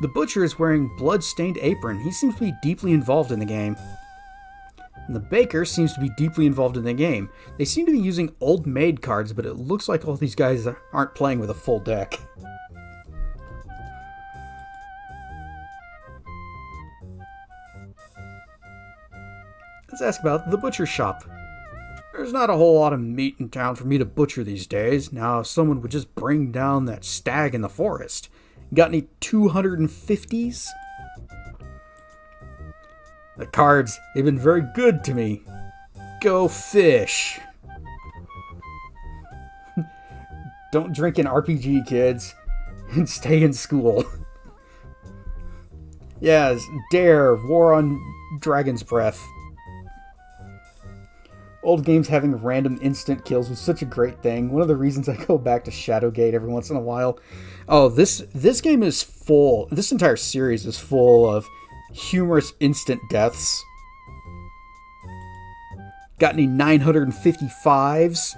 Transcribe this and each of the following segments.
The butcher is wearing blood-stained apron. He seems to be deeply involved in the game. And the baker seems to be deeply involved in the game. They seem to be using old maid cards, but it looks like all these guys aren't playing with a full deck. Let's ask about the butcher shop. There's not a whole lot of meat in town for me to butcher these days. Now, if someone would just bring down that stag in the forest. Got any 250s? The cards, they've been very good to me. Go fish. Don't drink an RPG, kids. And stay in school. Yes, Dare, War on Dragon's Breath. Old games having random instant kills was such a great thing. One of the reasons I go back to Shadowgate every once in a while. Oh, this game is full. This entire series is full of humorous instant deaths. Got any 955s?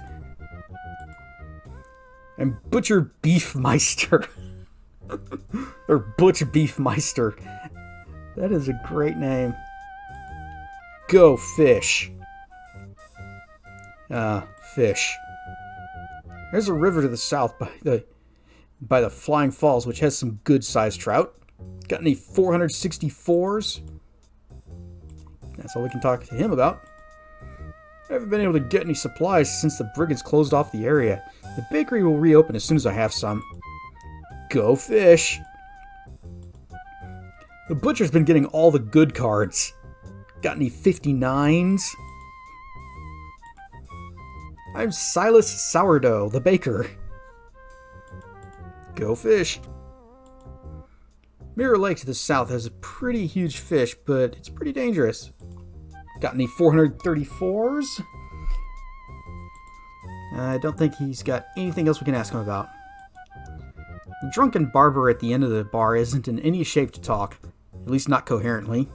And Butcher Beefmeister. Or Butch Beefmeister. That is a great name. Go fish. Fish. There's a river to the south by the Flying Falls, which has some good-sized trout. Got any 464s? That's all we can talk to him about. I haven't been able to get any supplies since the brigands closed off the area. The bakery will reopen as soon as I have some. Go fish. The butcher's been getting all the good cards. Got any 59s? I'm Silas Sourdough, the baker. Go fish. Mirror Lake to the south has a pretty huge fish, but it's pretty dangerous. Got any 434s? I don't think he's got anything else we can ask him about. The drunken barber at the end of the bar isn't in any shape to talk, at least not coherently.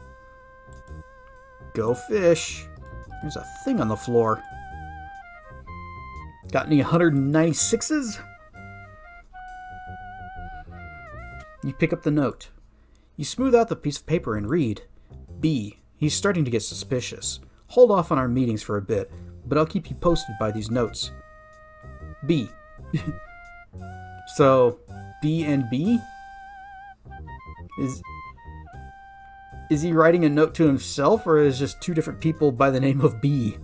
Go fish. There's a thing on the floor. Got any 196s? You pick up the note. You smooth out the piece of paper and read. B. He's starting to get suspicious. Hold off on our meetings for a bit, but I'll keep you posted by these notes. B. So, B and B? Is he writing a note to himself, or is just two different people by the name of B?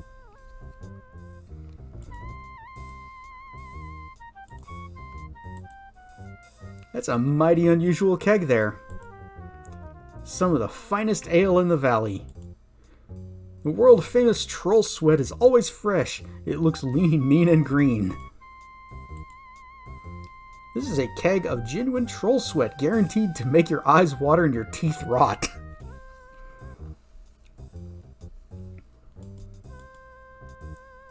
That's a mighty unusual keg there. Some of the finest ale in the valley. The world-famous troll sweat is always fresh. It looks lean, mean, and green. This is a keg of genuine troll sweat, guaranteed to make your eyes water and your teeth rot.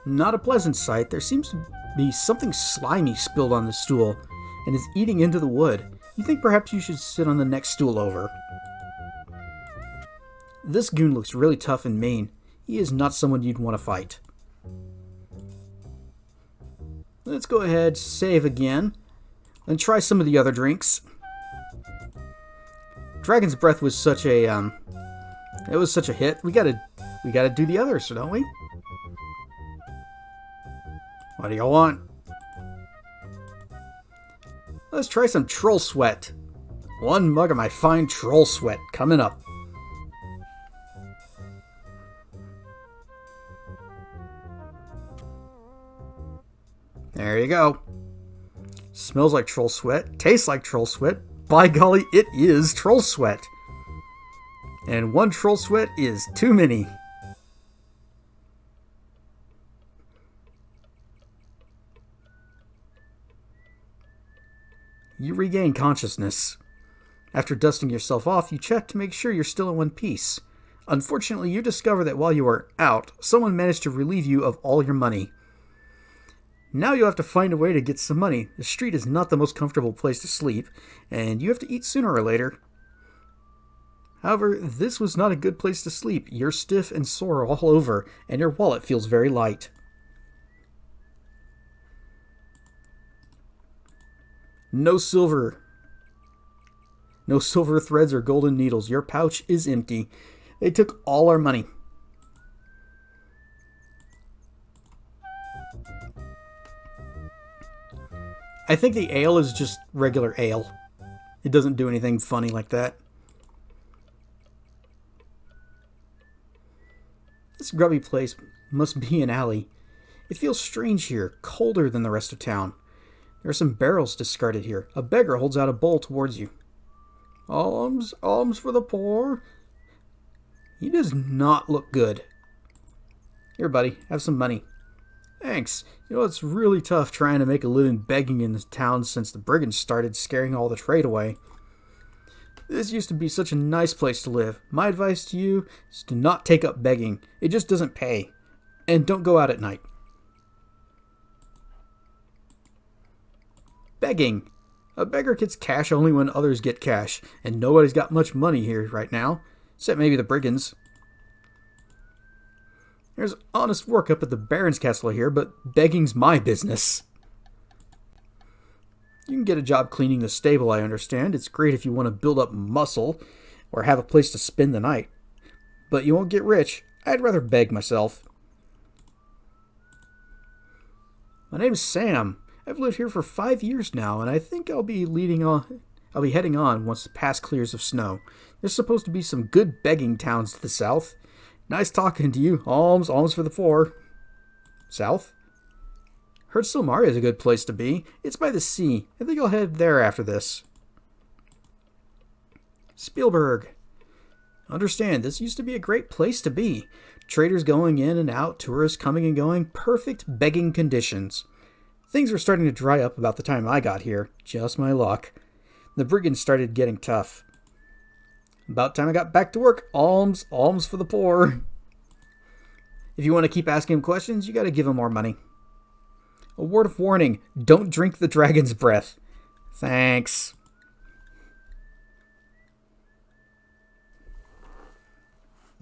Not a pleasant sight. There seems to be something slimy spilled on the stool and is eating into the wood. You think perhaps you should sit on the next stool over. This goon looks really tough and mean. He is not someone you'd want to fight. Let's go ahead, save again, and try some of the other drinks. Dragon's Breath was such a it was such a hit. We gotta do the others, don't we? What do y'all want? Let's try some Troll Sweat. 1 mug of my fine Troll Sweat coming up. There you go. Smells like Troll Sweat. Tastes like Troll Sweat. By golly, it is Troll Sweat. And 1 Troll Sweat is too many. You regain consciousness. After dusting yourself off, you check to make sure you're still in one piece. Unfortunately, you discover that while you are out, someone managed to relieve you of all your money. Now you have to find a way to get some money. The street is not the most comfortable place to sleep, and you have to eat sooner or later. However, this was not a good place to sleep. You're stiff and sore all over, and your wallet feels very light. No silver No silver threads or golden needles. Your pouch is empty. They took all our money. I think the ale is just regular ale. It doesn't do anything funny like that. This grubby place must be an alley. It feels strange here, colder than the rest of town. There are some barrels discarded here. A beggar holds out a bowl towards you. Alms, alms for the poor. He does not look good. Here, buddy, have some money. Thanks. You know, it's really tough trying to make a living begging in this town since the brigands started scaring all the trade away. This used to be such a nice place to live. My advice to you is to not take up begging. It just doesn't pay. And don't go out at night. Begging. A beggar gets cash only when others get cash, and nobody's got much money here right now, except maybe the brigands. There's honest work up at the Baron's castle here, but begging's my business. You can get a job cleaning the stable, I understand. It's great if you want to build up muscle or have a place to spend the night. But you won't get rich. I'd rather beg myself. My name's Sam. I've lived here for 5 years now, and I think I'll be heading on once the pass clears of snow. There's supposed to be some good begging towns to the south. Nice talking to you. Alms, alms for the poor. South? Heard Silmaria is a good place to be. It's by the sea. I think I'll head there after this. Spielberg. Understand, this used to be a great place to be. Traders going in and out, tourists coming and going, perfect begging conditions. Things were starting to dry up about the time I got here. Just my luck. The brigands started getting tough. About time I got back to work. Alms, alms for the poor. If you want to keep asking him questions, you got to give him more money. A word of warning, don't drink the dragon's breath. Thanks.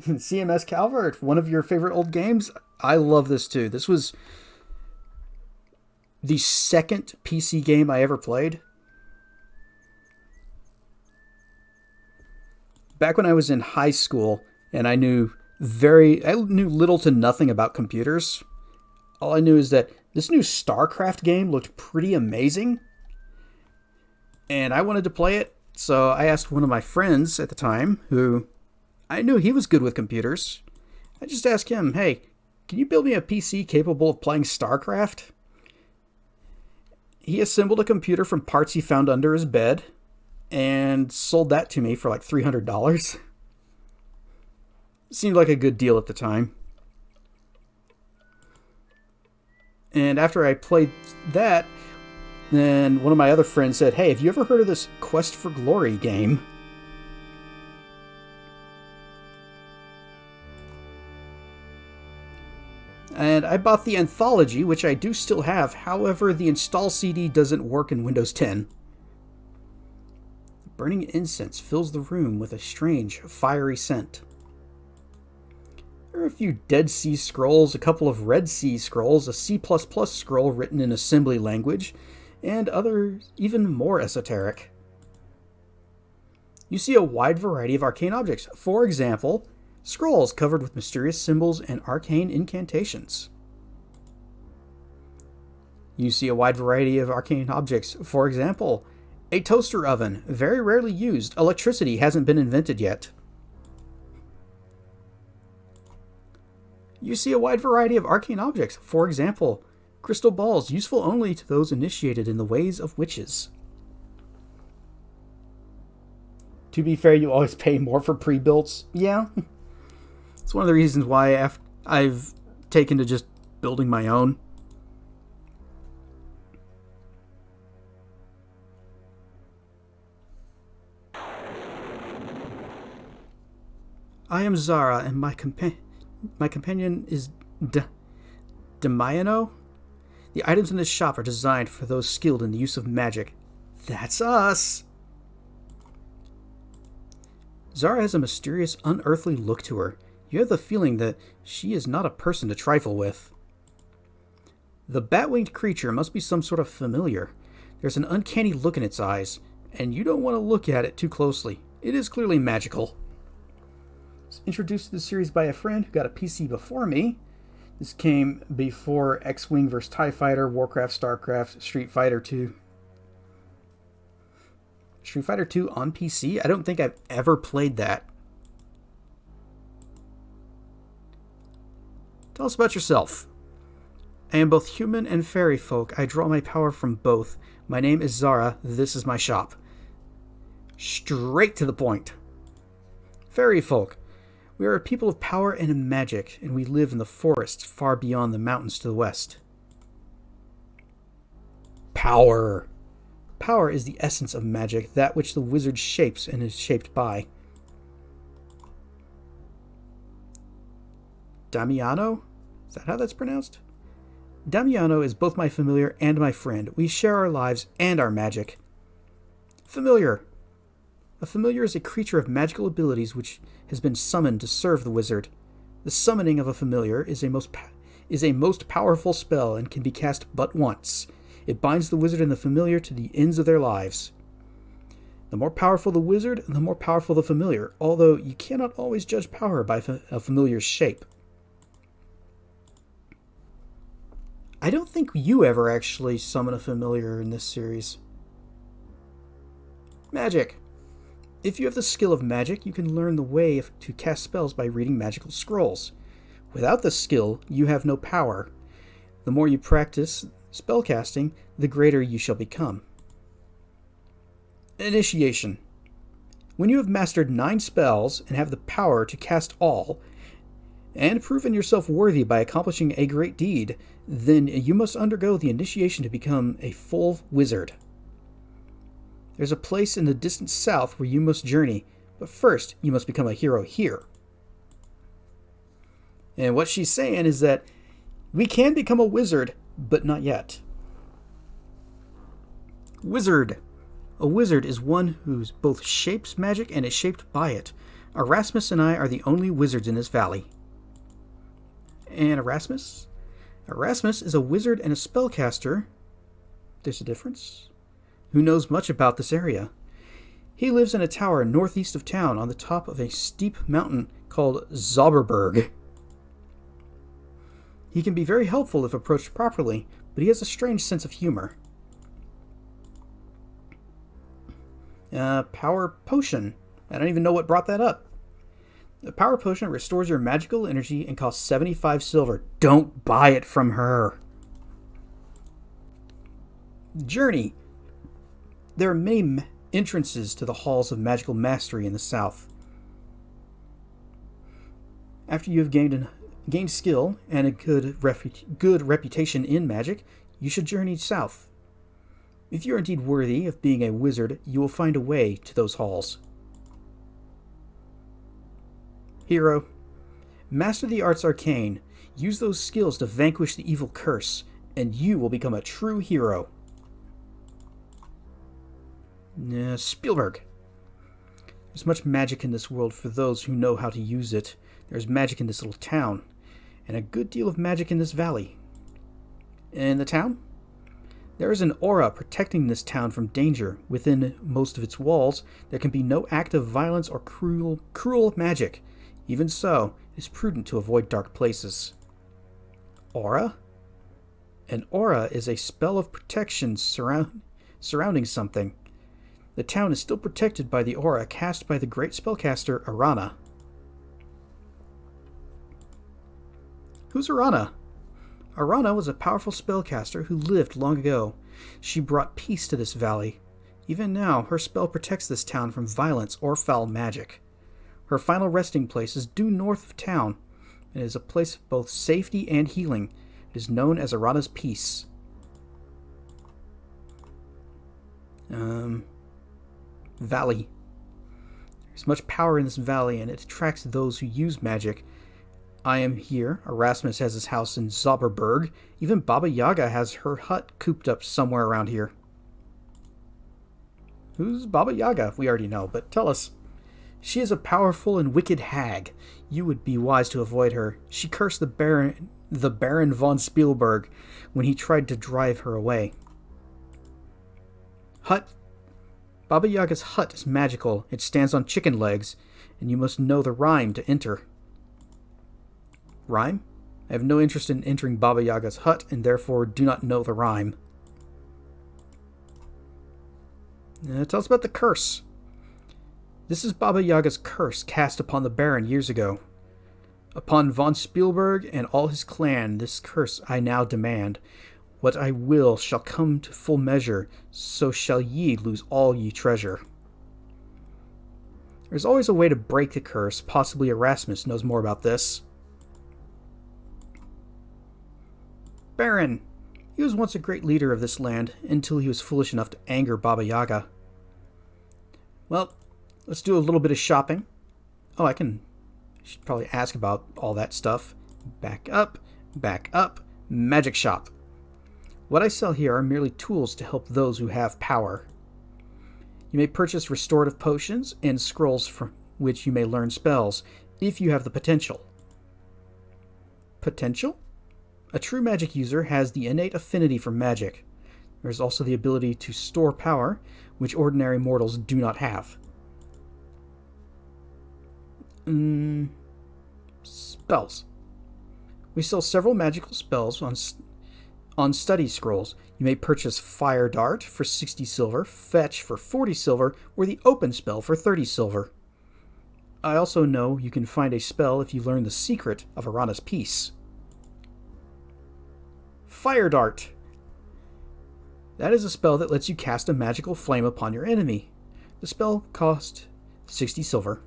CMS Calvert, one of your favorite old games? I love this too. This was the second PC game I ever played. Back when I was in high school and I knew little to nothing about computers. All I knew is that this new StarCraft game looked pretty amazing. And I wanted to play it, so I asked one of my friends at the time, who I knew he was good with computers. I just asked him, hey, can you build me a PC capable of playing StarCraft? He assembled a computer from parts he found under his bed and sold that to me for like $300. Seemed like a good deal at the time. And after I played that, then one of my other friends said, hey, have you ever heard of this Quest for Glory game? And I bought the anthology, which I do still have. However, the install CD doesn't work in Windows 10. Burning incense fills the room with a strange, fiery scent. There are a few Dead Sea Scrolls, a couple of Red Sea Scrolls, a C++ scroll written in assembly language, and others even more esoteric. You see a wide variety of arcane objects. For example, scrolls covered with mysterious symbols and arcane incantations. You see a wide variety of arcane objects. For example, a toaster oven, very rarely used. Electricity hasn't been invented yet. You see a wide variety of arcane objects. For example, crystal balls, useful only to those initiated in the ways of witches. To be fair, you always pay more for pre-builts. Yeah. It's one of the reasons why I've taken to just building my own. I am Zara, and my companion is Damiano. The items in this shop are designed for those skilled in the use of magic. That's us! Zara has a mysterious, unearthly look to her. You have the feeling that she is not a person to trifle with. The bat-winged creature must be some sort of familiar. There's an uncanny look in its eyes. and you don't want to look at it too closely. It is clearly magical. I was introduced to the series by a friend who got a PC before me. This came before X-Wing vs. TIE Fighter, Warcraft, StarCraft, Street Fighter 2. Street Fighter 2 on PC? I don't think I've ever played that. Tell us about yourself. I am both human and fairy folk. I draw my power from both. My name is Zara. This is my shop. Straight to the point. Fairy folk. We are a people of power and magic, and we live in the forests far beyond the mountains to the west. Power. Power is the essence of magic, that which the wizard shapes and is shaped by. Damiano? Is that how that's pronounced? Damiano is both my familiar and my friend. We share our lives and our magic. Familiar. A familiar is a creature of magical abilities which has been summoned to serve the wizard. The summoning of a familiar is a most powerful spell and can be cast but once. It binds the wizard and the familiar to the ends of their lives. The more powerful the wizard, the more powerful the familiar, although you cannot always judge power by a familiar's shape. I don't think you ever actually summon a familiar in this series. Magic. If you have the skill of magic, you can learn the way to cast spells by reading magical scrolls. Without the skill, you have no power. The more you practice spellcasting, the greater you shall become. Initiation. When you have mastered 9 spells and have the power to cast all, and proven yourself worthy by accomplishing a great deed, then you must undergo the initiation to become a full wizard. There's a place in the distant south where you must journey, but first you must become a hero here. And what she's saying is that we can become a wizard, but not yet. Wizard. A wizard is one who both shapes magic and is shaped by it. Erasmus and I are the only wizards in this valley. And Erasmus? Erasmus is a wizard and a spellcaster. There's a difference. Who knows much about this area. He lives in a tower northeast of town on the top of a steep mountain called Zauberberg. He can be very helpful if approached properly, but he has a strange sense of humor. Power potion. I don't even know what brought that up. The power potion restores your magical energy and costs 75 silver. Don't buy it from her. Journey. There are many entrances to the halls of magical mastery in the south. After you have gained skill and a good reputation in magic, you should journey south. If you are indeed worthy of being a wizard, you will find a way to those halls. Hero. Master the arts arcane. Use those skills to vanquish the evil curse, and you will become a true hero. Spielberg. There's much magic in this world for those who know how to use it. There's magic in this little town, and a good deal of magic in this valley. In the town? There is an aura protecting this town from danger. Within most of its walls, there can be no act of violence or cruel magic. Even so, it is prudent to avoid dark places. Aura? An aura is a spell of protection surrounding something. The town is still protected by the aura cast by the great spellcaster Arana. Who's Arana? Arana was a powerful spellcaster who lived long ago. She brought peace to this valley. Even now, her spell protects this town from violence or foul magic. Her final resting place is due north of town. It is a place of both safety and healing. It is known as Aranas Piece. Valley. There's much power in this valley, and it attracts those who use magic. I am here. Erasmus has his house in Zauberberg. Even Baba Yaga has her hut cooped up somewhere around here. Who's Baba Yaga? We already know, but tell us. She is a powerful and wicked hag. You would be wise to avoid her. She cursed the Baron von Spielberg when he tried to drive her away. Hut. Baba Yaga's hut is magical. It stands on chicken legs, and you must know the rhyme to enter. Rhyme? I have no interest in entering Baba Yaga's hut, and therefore do not know the rhyme. Tell us about the curse. This is Baba Yaga's curse cast upon the Baron years ago. Upon von Spielberg and all his clan, this curse I now demand. What I will shall come to full measure, so shall ye lose all ye treasure. There's always a way to break the curse. Possibly Erasmus knows more about this. Baron. He was once a great leader of this land, until he was foolish enough to anger Baba Yaga. Well, let's do a little bit of shopping. Oh, I should probably ask about all that stuff. Back up, magic shop. What I sell here are merely tools to help those who have power. You may purchase restorative potions and scrolls from which you may learn spells, if you have the potential. Potential? A true magic user has the innate affinity for magic. There is also the ability to store power, which ordinary mortals do not have. Spells. We sell several magical spells on study scrolls. You may purchase Fire Dart for 60 silver, Fetch for 40 silver, or the Open spell for 30 silver. I also know you can find a spell if you learn the secret of Aranas Piece. Fire Dart. That is a spell that lets you cast a magical flame upon your enemy. The spell costs 60 silver.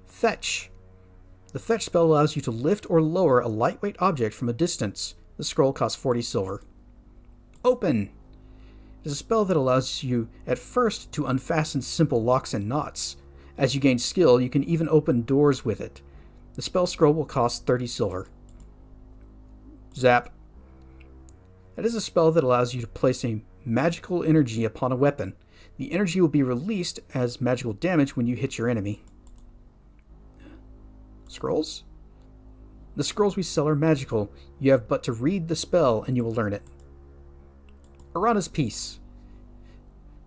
Fetch. The Fetch spell allows you to lift or lower a lightweight object from a distance. The scroll costs 40 silver. Open. It is a spell that allows you at first to unfasten simple locks and knots. As you gain skill, you can even open doors with it. The spell scroll will cost 30 silver. Zap. That is a spell that allows you to place a magical energy upon a weapon. The energy will be released as magical damage when you hit your enemy. Scrolls? The scrolls we sell are magical. You have but to read the spell and you will learn it. Aranas Piece.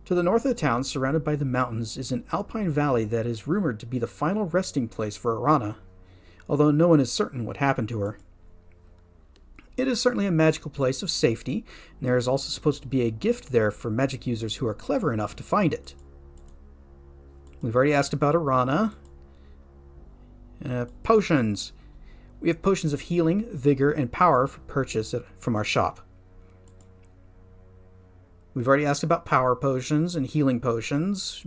To the north of the town, surrounded by the mountains, is an alpine valley that is rumored to be the final resting place for Arana, although no one is certain what happened to her. It is certainly a magical place of safety, and there is also supposed to be a gift there for magic users who are clever enough to find it. We've already asked about Arana. Potions. We have potions of healing, vigor, and power for purchase from our shop. We've already asked about power potions and healing potions.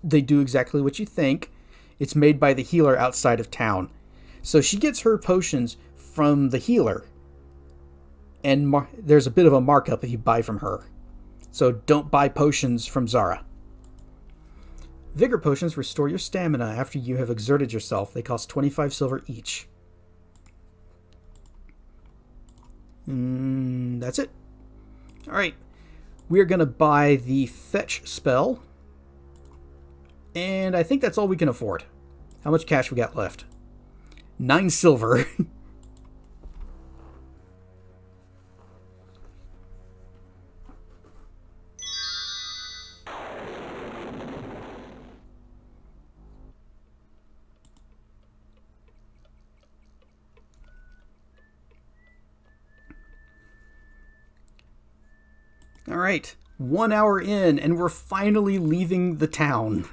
They do exactly what you think. It's made by the healer outside of town. So she gets her potions from the healer. And there's a bit of a markup if you buy from her. So don't buy potions from Zara. Vigor potions restore your stamina after you have exerted yourself. They cost 25 silver each. That's it. Alright. We're going to buy the Fetch spell. And I think that's all we can afford. How much cash we got left? 9 silver. Alright, 1 hour in, and we're finally leaving the town.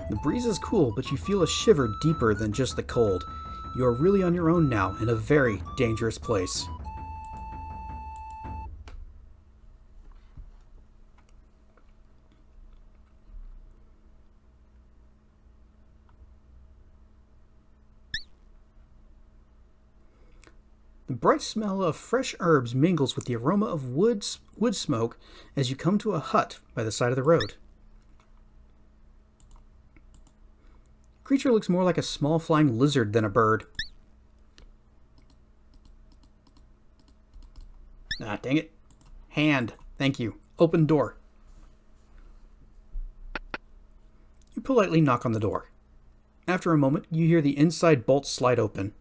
The breeze is cool, but you feel a shiver deeper than just the cold. You are really on your own now, in a very dangerous place. The bright smell of fresh herbs mingles with the aroma of wood smoke as you come to a hut by the side of the road. Creature looks more like a small flying lizard than a bird. Ah, dang it. Hand. Thank you. Open door. You politely knock on the door. After a moment, you hear the inside bolt slide open.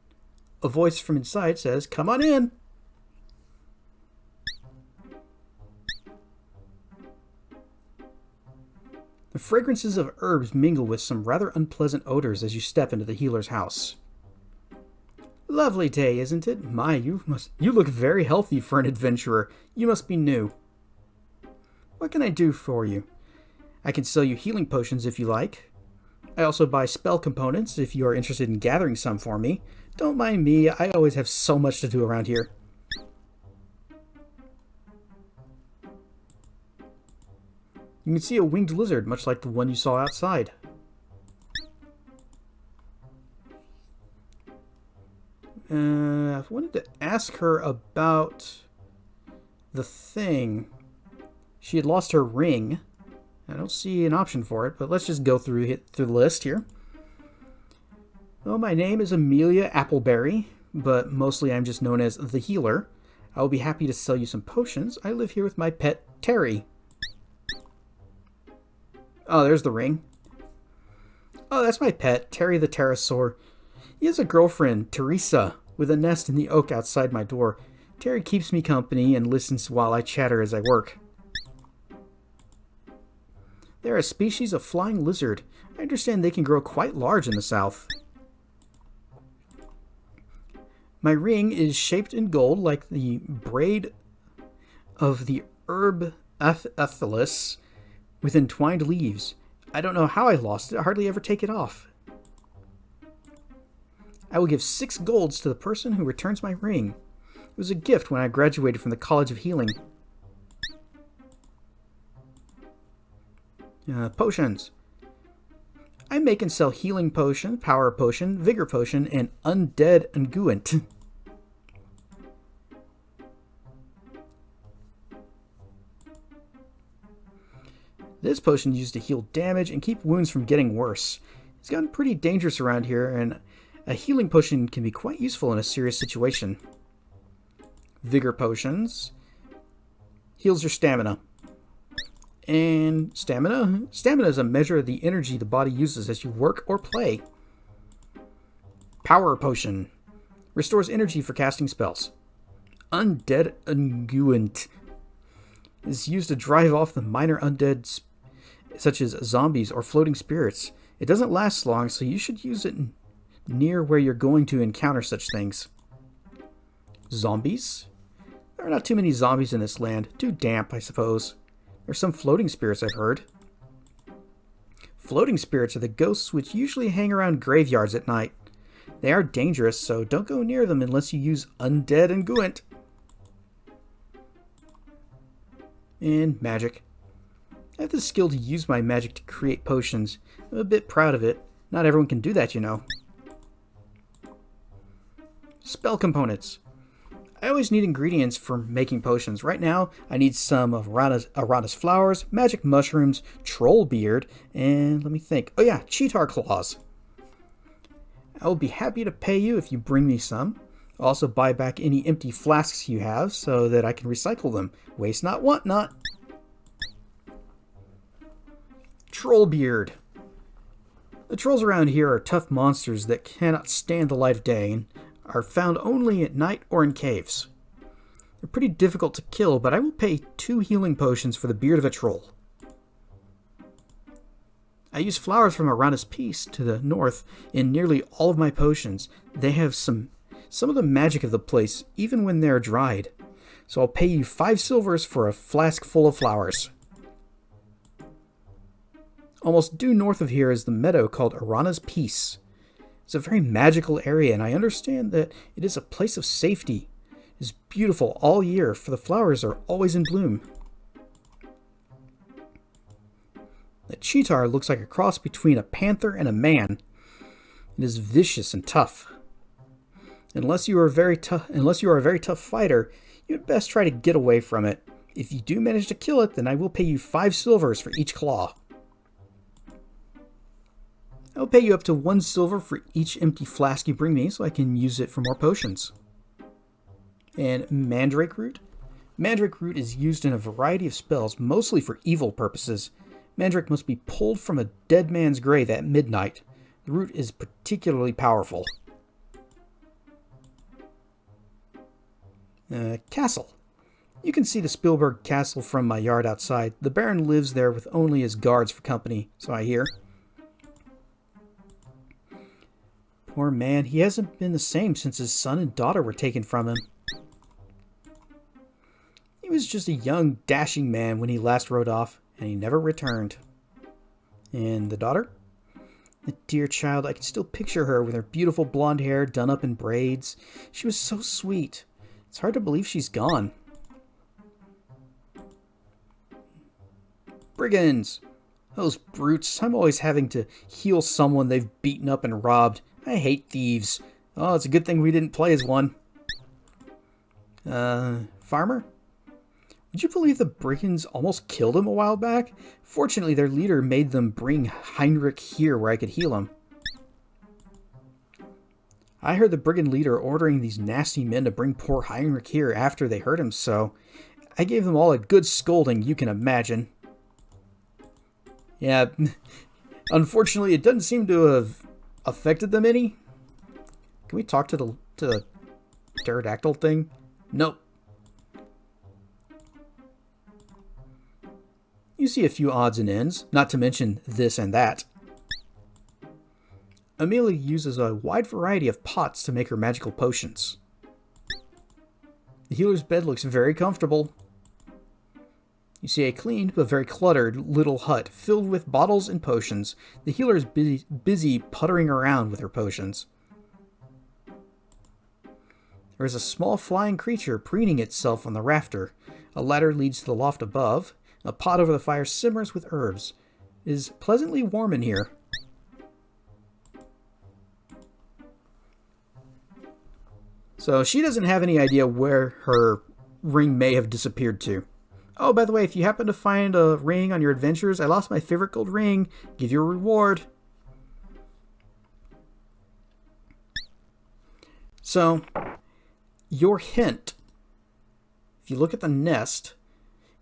A voice from inside says, "Come on in." The fragrances of herbs mingle with some rather unpleasant odors as you step into the healer's house. Lovely day, isn't it? My, you look very healthy for an adventurer. You must be new. What can I do for you? I can sell you healing potions if you like. I also buy spell components if you are interested in gathering some for me. Don't mind me, I always have so much to do around here. You can see a winged lizard, much like the one you saw outside. I wanted to ask her about the thing. She had lost her ring. I don't see an option for it, but let's just go through the list here. Well, my name is Amelia Appleberry, but mostly I'm just known as the healer. I will be happy to sell you some potions. I live here with my pet, Terry. Oh, there's the ring. Oh, that's my pet, Terry the pterosaur. He has a girlfriend, Teresa, with a nest in the oak outside my door. Terry keeps me company and listens while I chatter as I work. They're a species of flying lizard. I understand they can grow quite large in the south. My ring is shaped in gold like the braid of the herb Athelis with entwined leaves. I don't know how I lost it. I hardly ever take it off. I will give 6 golds to the person who returns my ring. It was a gift when I graduated from the College of Healing. Potions. I make and sell healing potion, power potion, vigor potion, and undead unguent. This potion is used to heal damage and keep wounds from getting worse. It's gotten pretty dangerous around here, and a healing potion can be quite useful in a serious situation. Vigor potions. Heals your stamina. And stamina? Stamina is a measure of the energy the body uses as you work or play. Power potion. Restores energy for casting spells. Undead unguent. Is used to drive off the minor undead such as zombies or floating spirits. It doesn't last long, so you should use it near where you're going to encounter such things. Zombies? There are not too many zombies in this land. Too damp, I suppose. There's some floating spirits I've heard. Floating spirits are the ghosts which usually hang around graveyards at night. They are dangerous, so don't go near them unless you use undead unguent. And magic. I have the skill to use my magic to create potions. I'm a bit proud of it. Not everyone can do that, you know. Spell components. I always need ingredients for making potions. Right now, I need some of Aranas flowers, magic mushrooms, troll beard, and let me think. Oh yeah, cheetar claws. I will be happy to pay you if you bring me some. I'll also buy back any empty flasks you have so that I can recycle them. Waste not, want not. Troll beard. The trolls around here are tough monsters that cannot stand the light of day and are found only at night or in caves. They're pretty difficult to kill, but I will pay 2 healing potions for the beard of a troll. I use flowers from Aranas Piece to the north in nearly all of my potions. They have some of the magic of the place, even when they're dried. So I'll pay you 5 silvers for a flask full of flowers. Almost due north of here is the meadow called Aranas Piece. It's a very magical area, and I understand that it is a place of safety. It is beautiful all year, for the flowers are always in bloom. The cheetar looks like a cross between a panther and a man. It is vicious and tough. Unless you are a very tough fighter, you had best try to get away from it. If you do manage to kill it, then I will pay you 5 silvers for each claw. I'll pay you up to 1 silver for each empty flask you bring me so I can use it for more potions. And mandrake root. Mandrake root is used in a variety of spells, mostly for evil purposes. Mandrake must be pulled from a dead man's grave at midnight. The root is particularly powerful. Castle. You can see the Spielberg castle from my yard outside. The Baron lives there with only his guards for company, so I hear. Poor man, he hasn't been the same since his son and daughter were taken from him. He was just a young, dashing man when he last rode off, and he never returned. And the daughter? The dear child, I can still picture her with her beautiful blonde hair done up in braids. She was so sweet. It's hard to believe she's gone. Brigands! Those brutes. I'm always having to heal someone they've beaten up and robbed. I hate thieves. Oh, it's a good thing we didn't play as one. Farmer? Would you believe the brigands almost killed him a while back? Fortunately, their leader made them bring Heinrich here where I could heal him. I heard the brigand leader ordering these nasty men to bring poor Heinrich here after they hurt him so. I gave them all a good scolding, you can imagine. Yeah, unfortunately, it doesn't seem to have affected them any. Can we talk to the pterodactyl thing? Nope. You see a few odds and ends, not to mention this and that. Amelia uses a wide variety of pots to make her magical potions. The healer's bed looks very comfortable. You see a clean but very cluttered little hut filled with bottles and potions. The healer is busy puttering around with her potions. There is a small flying creature preening itself on the rafter. A ladder leads to the loft above. A pot over the fire simmers with herbs. It is pleasantly warm in here. So she doesn't have any idea where her ring may have disappeared to. Oh, by the way, if you happen to find a ring on your adventures, I lost my favorite gold ring. Give you a reward. So, your hint. If you look at the nest,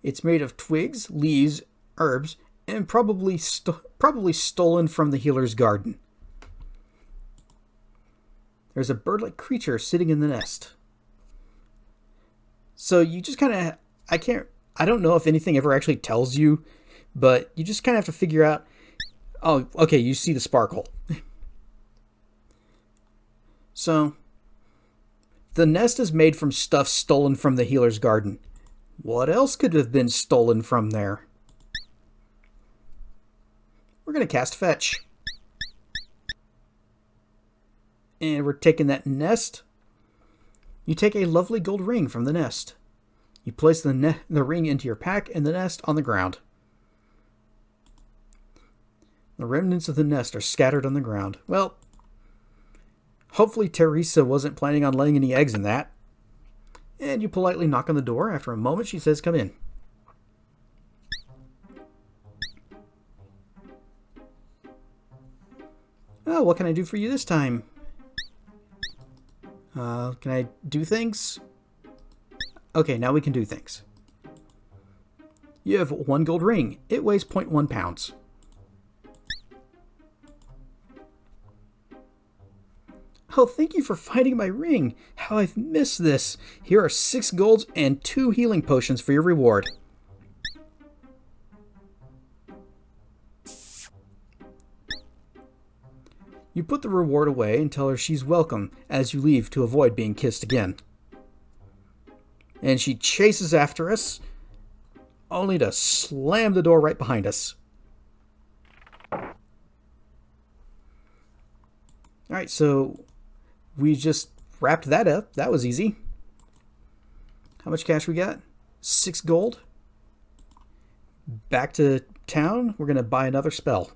it's made of twigs, leaves, herbs, and probably stolen from the healer's garden. There's a bird-like creature sitting in the nest. So you just kind of, I don't know if anything ever actually tells you, but you just kind of have to figure out, oh, okay, you see the sparkle. So, the nest is made from stuff stolen from the healer's garden. What else could have been stolen from there? We're going to cast Fetch. And we're taking that nest. You take a lovely gold ring from the nest. You place the ring into your pack and the nest on the ground. The remnants of the nest are scattered on the ground. Well, hopefully Teresa wasn't planning on laying any eggs in that. And you politely knock on the door. After a moment, she says, "Come in." Oh, what can I do for you this time? Can I do things? Okay, now we can do things. You have 1 gold ring. It weighs 0.1 pounds. Oh, thank you for finding my ring. How I've missed this. Here are 6 golds and 2 healing potions for your reward. You put the reward away and tell her she's welcome as you leave to avoid being kissed again. And she chases after us, only to slam the door right behind us. Alright, so we just wrapped that up. That was easy. How much cash we got? 6 gold. Back to town. We're going to buy another spell.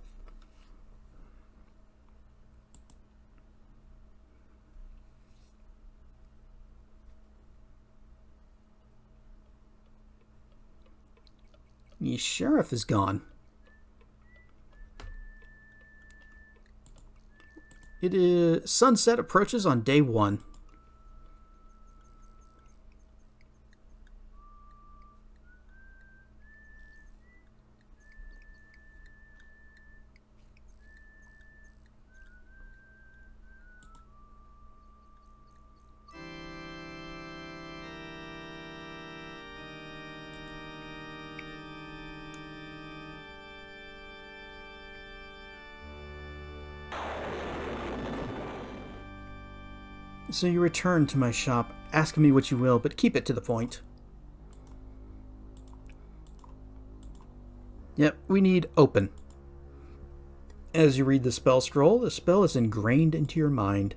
The sheriff is gone. It is sunset approaches on day 1. So you return to my shop, asking me what you will, but keep it to the point. Yep, we need open. As you read the spell scroll, the spell is ingrained into your mind.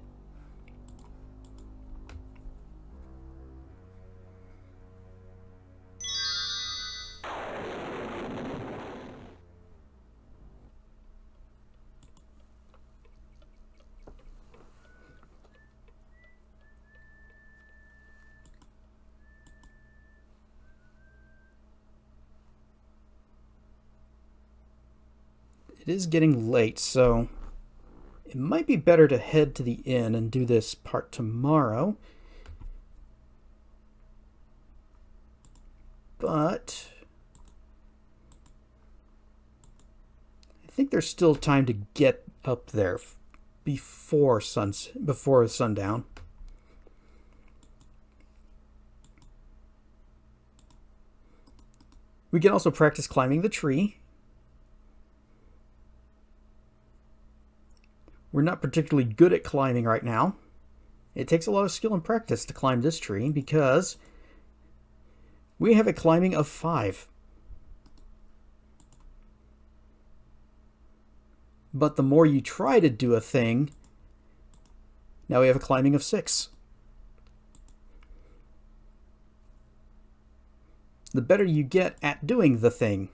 It is getting late, so it might be better to head to the inn and do this part tomorrow. But I think there's still time to get up there before sundown. We can also practice climbing the tree. We're not particularly good at climbing right now. It takes a lot of skill and practice to climb this tree because we have a climbing of 5. But the more you try to do a thing, now we have a climbing of 6. The better you get at doing the thing.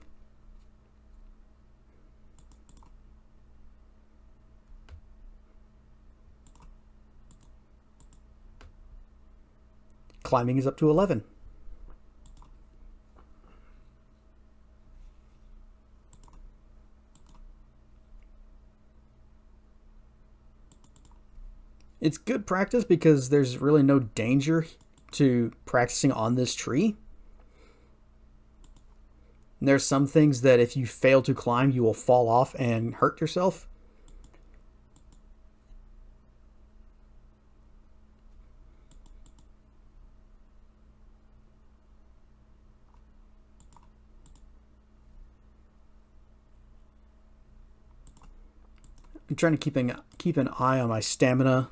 Climbing is up to 11. It's good practice because there's really no danger to practicing on this tree. And there's some things that if you fail to climb, you will fall off and hurt yourself. I'm trying to keep an eye on my stamina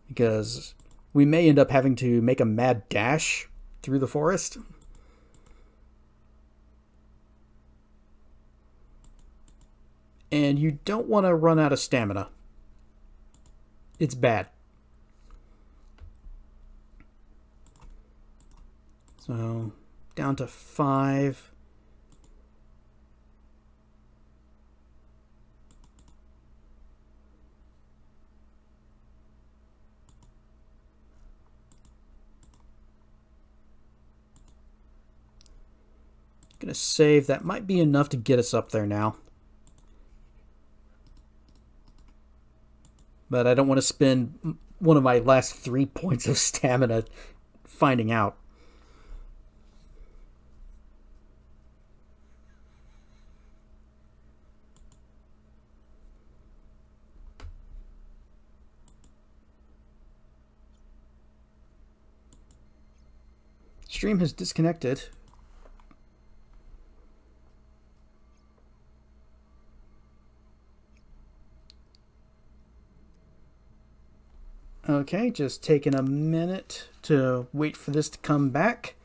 because we may end up having to make a mad dash through the forest. And you don't want to run out of stamina. It's bad. So, down to 5. Gonna save. That might be enough to get us up there now. But I don't want to spend one of my last 3 points of stamina finding out. Stream has disconnected. Okay, just taking a minute to wait for this to come back.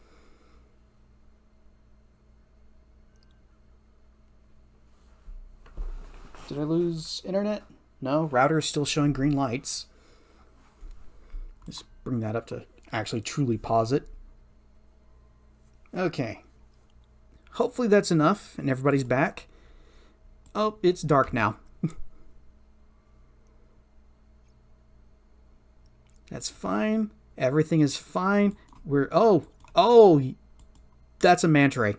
Did I lose internet? No, router is still showing green lights. Just bring that up to actually truly pause it. Okay. Hopefully that's enough and everybody's back. Oh, it's dark now. That's fine. Everything is fine. Oh, that's a manta ray.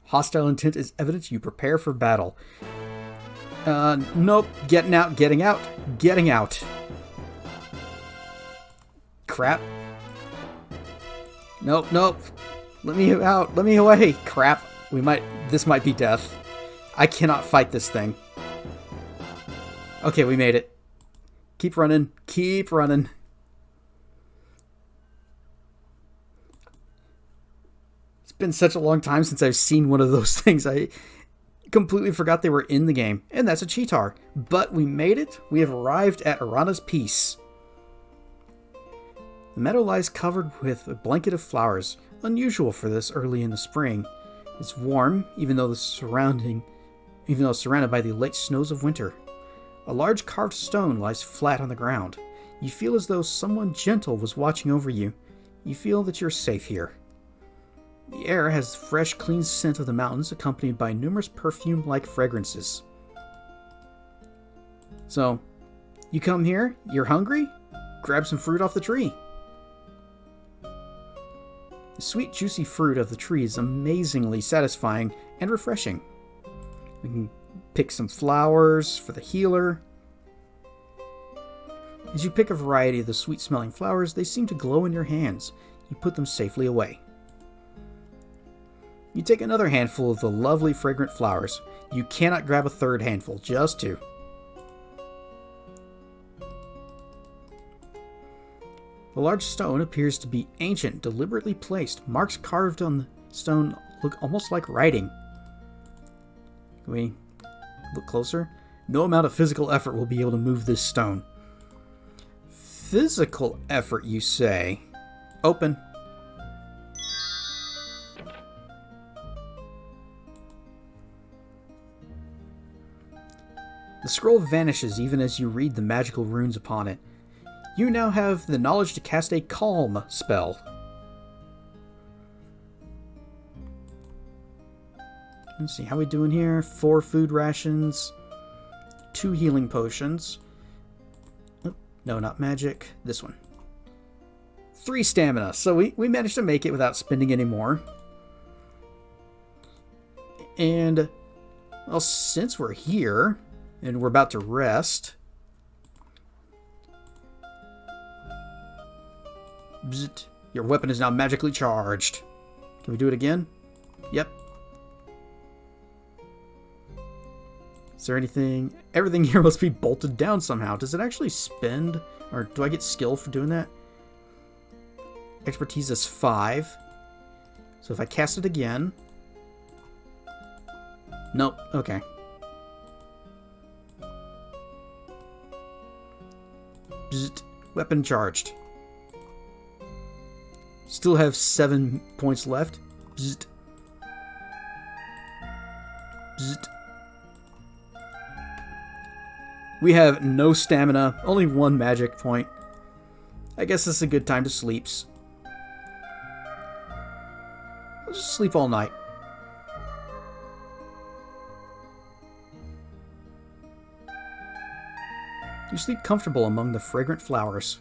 Hostile intent is evidence you prepare for battle. Nope. Getting out. Crap. Nope. Let me out. Let me away. Crap. This might be death. I cannot fight this thing. Okay, we made it. Keep running. Been such a long time since I've seen one of those things. I completely forgot they were in the game. And that's a cheetar. But we made it. We have arrived at Aranas Piece. The meadow lies covered with a blanket of flowers, unusual for this early in the spring. It's warm, even though surrounded by the late snows of winter. A large carved stone lies flat on the ground. You feel as though someone gentle was watching over you. You feel that you're safe here. The air has the fresh, clean scent of the mountains, accompanied by numerous perfume-like fragrances. So, you come here, you're hungry? Grab some fruit off the tree. The sweet, juicy fruit of the tree is amazingly satisfying and refreshing. We can pick some flowers for the healer. As you pick a variety of the sweet-smelling flowers, they seem to glow in your hands. You put them safely away. You take another handful of the lovely, fragrant flowers. You cannot grab a third handful, just two. The large stone appears to be ancient, deliberately placed. Marks carved on the stone look almost like writing. Can we look closer? No amount of physical effort will be able to move this stone. Physical effort, you say? Open. The scroll vanishes even as you read the magical runes upon it. You now have the knowledge to cast a calm spell. Let's see, how we doing here? 4 food rations, 2 healing potions. Oh, no, not magic. This one. 3 stamina. So we managed to make it without spending any more. And, well, since we're here and we're about to rest... Bzzt. Your weapon is now magically charged. Can we do it again? Yep. Is there anything... Everything here must be bolted down somehow. Does it actually spend? Or do I get skill for doing that? Expertise is 5. So if I cast it again... Nope. Okay. Bzzt. Weapon charged. Still have 7 points left. Bzzt. Bzzt. We have no stamina, only 1 magic point. I guess this is a good time to sleep. I'll just sleep all night. You sleep comfortable among the fragrant flowers.